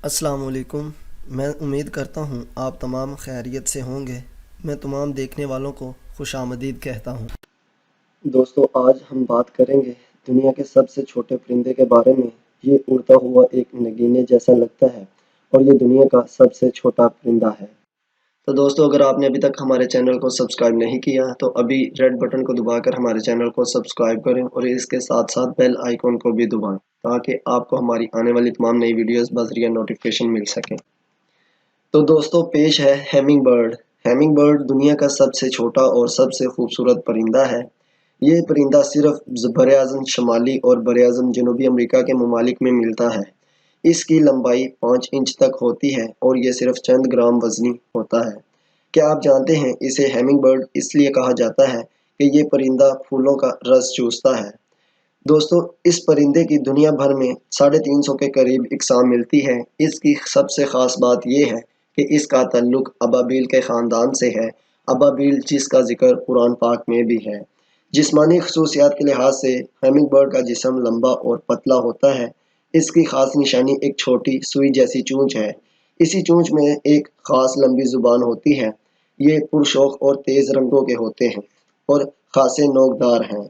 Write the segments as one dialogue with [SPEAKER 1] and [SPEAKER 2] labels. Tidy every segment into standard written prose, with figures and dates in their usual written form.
[SPEAKER 1] السلام علیکم۔ میں امید کرتا ہوں آپ تمام خیریت سے ہوں گے۔ میں تمام دیکھنے والوں کو خوش آمدید کہتا ہوں۔ دوستو، آج ہم بات کریں گے دنیا کے سب سے چھوٹے پرندے کے بارے میں۔ یہ اڑتا ہوا ایک نگینے جیسا لگتا ہے اور یہ دنیا کا سب سے چھوٹا پرندہ ہے۔ تو دوستو، اگر آپ نے ابھی تک ہمارے چینل کو سبسکرائب نہیں کیا تو ابھی ریڈ بٹن کو دبا کر ہمارے چینل کو سبسکرائب کریں اور اس کے ساتھ ساتھ بیل آئیکن کو بھی دبائیں تاکہ آپ کو ہماری آنے والی تمام نئی ویڈیوز بذریعہ نوٹیفیکیشن مل سکیں۔ تو دوستو، پیش ہے ہیمنگ برڈ۔ ہیمنگ برڈ دنیا کا سب سے چھوٹا اور سب سے خوبصورت پرندہ ہے۔ یہ پرندہ صرف براعظم شمالی اور براعظم جنوبی امریکہ کے ممالک میں ملتا ہے۔ اس کی لمبائی 5 انچ تک ہوتی ہے اور یہ صرف چند گرام وزنی ہوتا ہے۔ کیا آپ جانتے ہیں اسے ہیمنگ برڈ اس لیے کہا جاتا ہے کہ یہ پرندہ پھولوں کا رس چوستا ہے؟ دوستو، اس پرندے کی دنیا بھر میں 350 کے قریب اقسام ملتی ہے۔ اس کی سب سے خاص بات یہ ہے کہ اس کا تعلق ابابیل کے خاندان سے ہے۔ ابابیل جس کا ذکر قرآن پاک میں بھی ہے۔ جسمانی خصوصیات کے لحاظ سے ہیمنگ برڈ کا جسم لمبا اور پتلا ہوتا ہے۔ اس کی خاص نشانی ایک چھوٹی سوئی جیسی چونچ ہے۔ اسی چونچ میں ایک خاص لمبی زبان ہوتی ہے۔ یہ پرشوق اور تیز رنگوں کے ہوتے ہیں اور خاصے نوکدار ہیں۔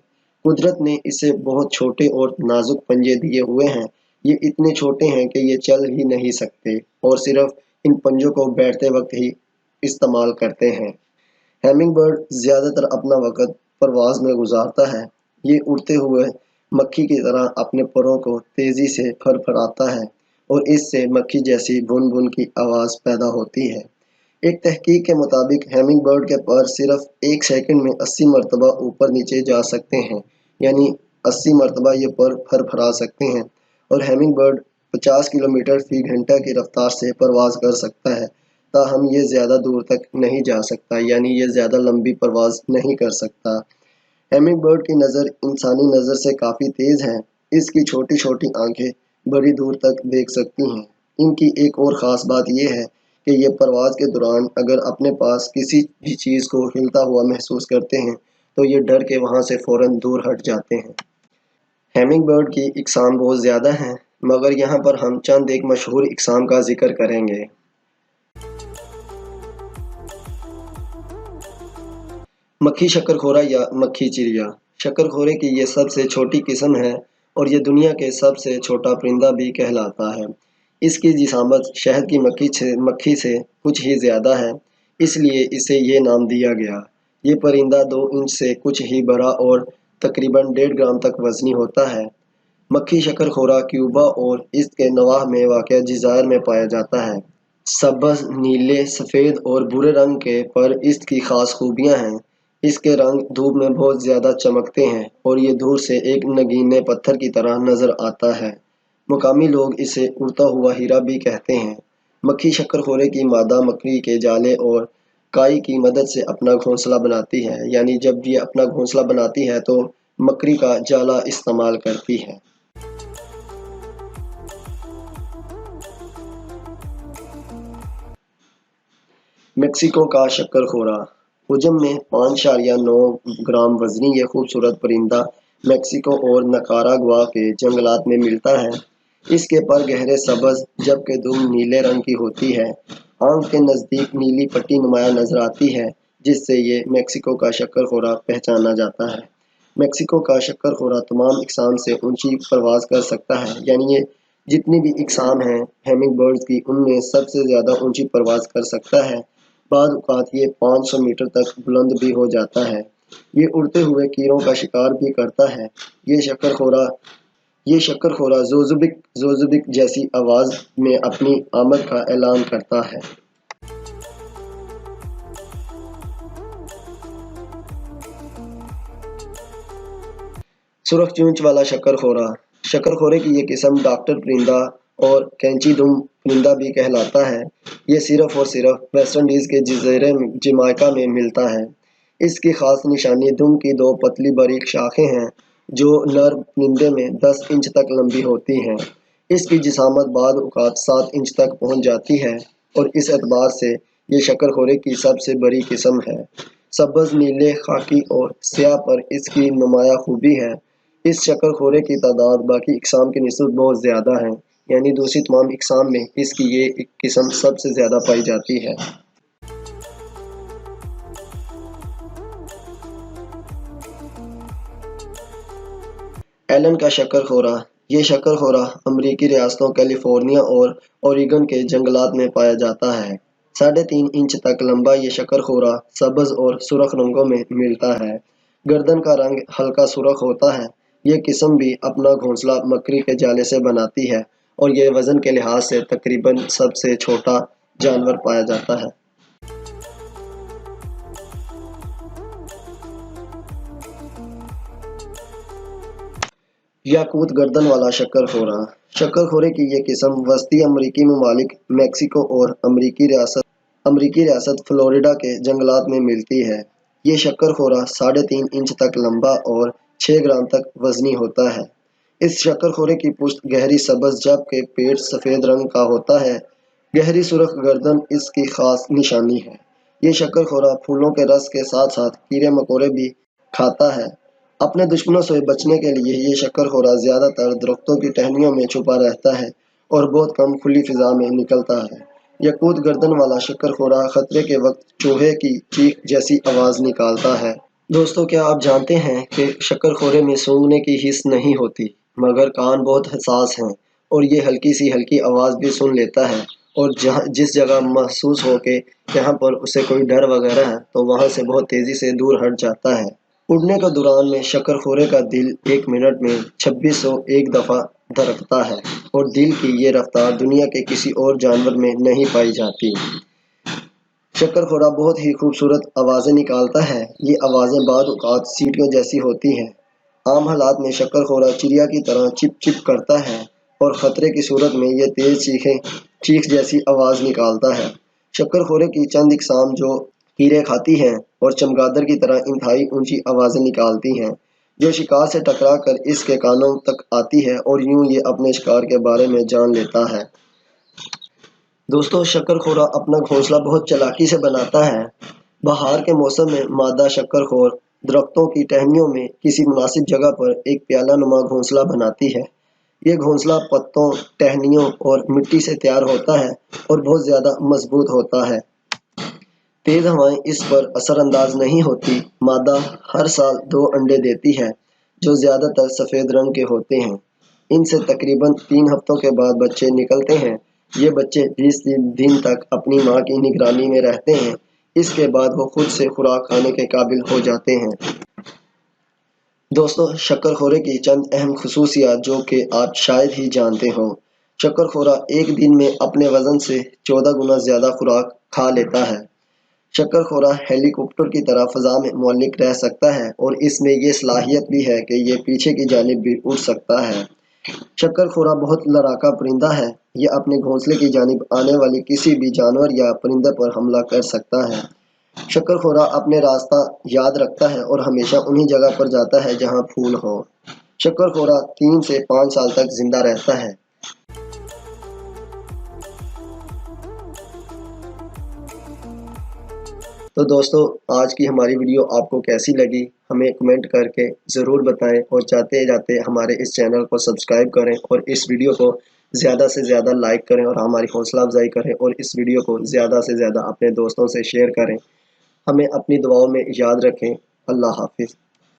[SPEAKER 1] قدرت نے اسے بہت چھوٹے اور نازک پنجے دیے ہوئے ہیں۔ یہ اتنے چھوٹے ہیں کہ یہ چل ہی نہیں سکتے اور صرف ان پنجوں کو بیٹھتے وقت ہی استعمال کرتے ہیں۔ ہیمنگ برڈ زیادہ تر اپنا وقت پرواز میں گزارتا ہے۔ یہ اڑتے ہوئے مکھی کی طرح اپنے پروں کو تیزی سے پھرپھراتا ہے اور اس سے مکھی جیسی بن بن کی آواز پیدا ہوتی ہے۔ ایک تحقیق کے مطابق ہیمنگ برڈ کے پر صرف 1 سیکنڈ میں 80 مرتبہ اوپر نیچے جا سکتے ہیں، یعنی 80 مرتبہ یہ پر پھرپھرا سکتے ہیں، اور ہیمنگ برڈ 50 کلومیٹر فی گھنٹہ کی رفتار سے پرواز کر سکتا ہے۔ تاہم یہ زیادہ دور تک نہیں جا سکتا، یعنی یہ زیادہ لمبی پرواز نہیں کر سکتا۔ ہیمنگ برڈ کی نظر انسانی نظر سے کافی تیز ہے۔ اس کی چھوٹی چھوٹی آنکھیں بڑی دور تک دیکھ سکتی ہیں۔ ان کی ایک اور خاص بات یہ ہے کہ یہ پرواز کے دوران اگر اپنے پاس کسی بھی چیز کو ہلتا ہوا محسوس کرتے ہیں تو یہ ڈر کے وہاں سے فوراً دور ہٹ جاتے ہیں۔ ہیمنگ برڈ کی اقسام بہت زیادہ ہیں، مگر یہاں پر ہم چند ایک مشہور اقسام کا ذکر کریں گے۔ مکھی شکر خورا یا مکھی چڑیا۔ شکر خورے کی یہ سب سے چھوٹی قسم ہے اور یہ دنیا کے سب سے چھوٹا پرندہ بھی کہلاتا ہے۔ اس کی جسامت شہد کی مکھی سے کچھ ہی زیادہ ہے، اس لیے اسے یہ نام دیا گیا۔ یہ پرندہ 2 انچ سے کچھ ہی بڑا اور تقریباً 1.5 گرام تک وزنی ہوتا ہے۔ مکھی شکر خورا کیوبا اور اس کے نواح میں واقع جزائر میں پایا جاتا ہے۔ سبز، نیلے، سفید اور بھورے رنگ کے پر اس کی خاص خوبیاں ہیں۔ اس کے رنگ دھوپ میں بہت زیادہ چمکتے ہیں اور یہ دور سے ایک نگینے پتھر کی طرح نظر آتا ہے۔ مقامی لوگ اسے اڑتا ہوا ہیرا بھی کہتے ہیں۔ مکھی شکر خورے کی مادہ مکڑی کے جالے اور کائی کی مدد سے اپنا گھونسلہ بناتی ہے، یعنی جب یہ اپنا گھونسلہ بناتی ہے تو مکڑی کا جالا استعمال کرتی ہے۔ میکسیکو کا شکر خورا۔ حجم میں 5.9 گرام وزنی یہ خوبصورت پرندہ میکسیکو اور نکاراگوا کے جنگلات میں ملتا ہے۔ اس کے پر گہرے سبز جبکہ دم نیلے رنگ کی ہوتی ہے۔ آنکھ کے نزدیک نیلی پٹی نمایاں نظر آتی ہے جس سے یہ میکسیکو کا شکر خورا پہچانا جاتا ہے۔ میکسیکو کا شکر خورا تمام اقسام سے اونچی پرواز کر سکتا ہے، یعنی یہ جتنی بھی اقسام ہیں ہیمنگ برڈز کی ان میں سب سے زیادہ اونچی پرواز کر سکتا ہے۔ بعض اوقات یہ 500 میٹر تک بلند بھی ہو جاتا ہے۔ یہ اڑتے ہوئے کیڑوں کا شکار بھی کرتا ہے۔ یہ شکر خورا زوزوبک زوزوبک جیسی آواز میں اپنی آمد کا اعلان کرتا ہے۔ سرخ چونچ والا شکر خورا۔ شکر خورے کی یہ قسم ڈاکٹر پرندہ اور کینچی دم پرندہ بھی کہلاتا ہے۔ یہ صرف اور صرف ویسٹ انڈیز کے جزیرے جمیکا میں ملتا ہے۔ اس کی خاص نشانی دم کی 2 پتلی باریک شاخیں ہیں جو نر پرندے میں 10 انچ تک لمبی ہوتی ہیں۔ اس کی جسامت بعض اوقات 7 انچ تک پہنچ جاتی ہے اور اس اعتبار سے یہ شکر خورے کی سب سے بڑی قسم ہے۔ سبز، نیلے، خاکی اور سیاہ پر اس کی نمایاں خوبی ہے۔ اس شکر خورے کی تعداد باقی اقسام کی نسبت بہت زیادہ ہے، یعنی دوسری تمام اقسام میں اس کی یہ قسم سب سے زیادہ پائی جاتی ہے۔ ایلن کا شکر خورا۔ یہ شکر خورا امریکی ریاستوں کیلیفورنیا اور اوریگن کے جنگلات میں پایا جاتا ہے۔ 3.5 انچ تک لمبا یہ شکر خورا سبز اور سرخ رنگوں میں ملتا ہے۔ گردن کا رنگ ہلکا سرخ ہوتا ہے۔ یہ قسم بھی اپنا گھونسلہ مکڑی کے جالے سے بناتی ہے اور یہ وزن کے لحاظ سے تقریباً سب سے چھوٹا جانور پایا جاتا ہے۔ یاقوت گردن والا شکر خورا۔ شکر خورے کی یہ قسم وسطی امریکی ممالک میکسیکو اور امریکی ریاست فلوریڈا کے جنگلات میں ملتی ہے۔ یہ شکر خورا 3.5 انچ تک لمبا اور 6 گرام تک وزنی ہوتا ہے۔ اس شکر خورے کی پشت گہری سبز جبکہ پیٹ سفید رنگ کا ہوتا ہے۔ گہری سرخ گردن اس کی خاص نشانی ہے۔ یہ شکر خورا پھولوں کے رس کے ساتھ ساتھ کیڑے مکوڑے بھی کھاتا ہے۔ اپنے دشمنوں سے بچنے کے لیے یہ شکر خورا زیادہ تر درختوں کی ٹہنیوں میں چھپا رہتا ہے اور بہت کم کھلی فضا میں نکلتا ہے۔ یاقوت گردن والا شکر خورا خطرے کے وقت چوہے کی چیخ جیسی آواز نکالتا ہے۔ دوستو، کیا آپ جانتے ہیں کہ شکر خورے میں سونگھنے کی حس نہیں ہوتی، مگر کان بہت حساس ہیں اور یہ ہلکی آواز بھی سن لیتا ہے اور جس جگہ محسوس ہو کہ یہاں پر اسے کوئی ڈر وغیرہ ہے تو وہاں سے بہت تیزی سے دور ہٹ جاتا ہے۔ اڑنے کے دوران میں شکر خورے کا دل 1 منٹ میں 2601 دفعہ دھڑکتا ہے اور دل کی یہ رفتار دنیا کے کسی اور جانور میں نہیں پائی جاتی۔ شکر خورا بہت ہی خوبصورت آوازیں نکالتا ہے۔ یہ آوازیں بعض اوقات سیٹیوں جیسی ہوتی ہیں۔ عام حالات میں شکر خورا چڑیا کی طرح چپ چپ کرتا ہے اور خطرے کی صورت میں یہ تیز چیخ جیسی آواز نکالتا ہے۔ شکر خورے کی چند اقسام جو کیڑے کھاتی ہیں اور چمگادڑ کی طرح انتہائی اونچی آوازیں نکالتی ہیں، جو شکار سے ٹکرا کر اس کے کانوں تک آتی ہے اور یوں یہ اپنے شکار کے بارے میں جان لیتا ہے۔ دوستو، شکر خورا اپنا گھونسلہ بہت چالاکی سے بناتا ہے۔ بہار کے موسم میں مادہ شکر خور درختوں کی ٹہنیوں میں کسی مناسب جگہ پر ایک پیالہ نما گھونسلہ بناتی ہے۔ یہ گھونسلہ پتوں، ٹہنیوں اور مٹی سے تیار ہوتا ہے اور بہت زیادہ مضبوط ہوتا ہے۔ تیز ہوائیں اس پر اثر انداز نہیں ہوتی۔ مادہ ہر سال 2 انڈے دیتی ہے جو زیادہ تر سفید رنگ کے ہوتے ہیں۔ ان سے تقریباً 3 ہفتوں کے بعد بچے نکلتے ہیں۔ یہ بچے 20 دن تک اپنی ماں کی نگرانی میں رہتے ہیں۔ اس کے بعد وہ خود سے خوراک کھانے کے قابل ہو جاتے ہیں۔ دوستو، شکر خورے کی چند اہم خصوصیات جو کہ آپ شاید ہی جانتے ہوں۔ شکر خورا ایک دن میں اپنے وزن سے 14 گنا زیادہ خوراک کھا لیتا ہے۔ شکر خورا ہیلی کاپٹر کی طرح فضا میں معلق رہ سکتا ہے اور اس میں یہ صلاحیت بھی ہے کہ یہ پیچھے کی جانب بھی اڑ سکتا ہے۔ شکر خورا بہت لڑاکا پرندہ ہے۔ یہ اپنے گھونسلے کی جانب آنے والی کسی بھی جانور یا پرندے پر حملہ کر سکتا ہے۔ شکر خورا اپنے راستہ یاد رکھتا ہے اور ہمیشہ انہی جگہ پر جاتا ہے جہاں پھول ہو۔ شکر خورا 3 سے 5 سال تک زندہ رہتا ہے۔ تو دوستو، آج کی ہماری ویڈیو آپ کو کیسی لگی ہمیں کمنٹ کر کے ضرور بتائیں اور جاتے جاتے ہمارے اس چینل کو سبسکرائب کریں اور اس ویڈیو کو زیادہ سے زیادہ لائک کریں اور ہماری حوصلہ افزائی کریں اور اس ویڈیو کو زیادہ سے زیادہ اپنے دوستوں سے شیئر کریں۔ ہمیں اپنی دعاؤں میں یاد رکھیں۔ اللہ حافظ۔